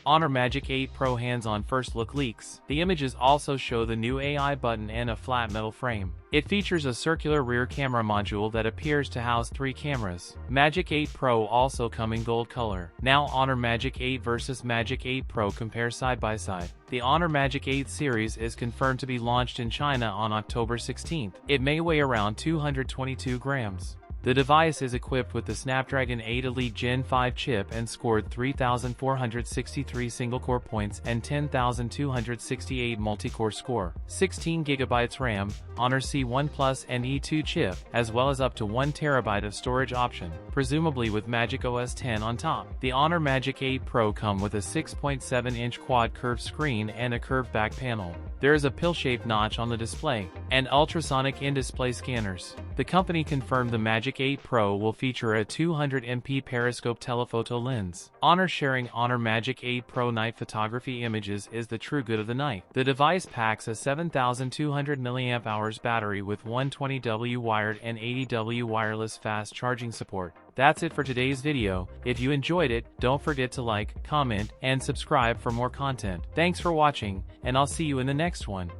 Honor Magic 8 Pro hands-on first look leaks. The images also show the new AI button and a flat metal frame. It features a circular rear camera module that appears to house 3 cameras. Magic 8 Pro also come in gold color. Now Honor Magic 8 versus Magic 8 Pro compare side by side. The Honor Magic 8 series is confirmed to be launched in China on October 16th. It may weigh around 222 grams. The device is equipped with the Snapdragon 8 Elite Gen 5 chip and scored 3,463 single-core points and 10,268 multi-core score. 16GB RAM, Honor C1 Plus and E2 chip, as well as up to 1TB of storage option, presumably with Magic OS 10 on top. The Honor Magic 8 Pro come with a 6.7-inch quad curved screen and a curved back panel. There is a pill-shaped notch on the display, and ultrasonic in-display scanners. The company confirmed the Magic 8 Pro will feature a 200MP periscope telephoto lens. Honor sharing Honor Magic 8 Pro night photography images is the true good of the night. The device packs a 7,200 mAh battery with 120W wired and 80W wireless fast charging support. That's it for today's video. If you enjoyed it, don't forget to like, comment, and subscribe for more content. Thanks for watching, and I'll see you in the next one.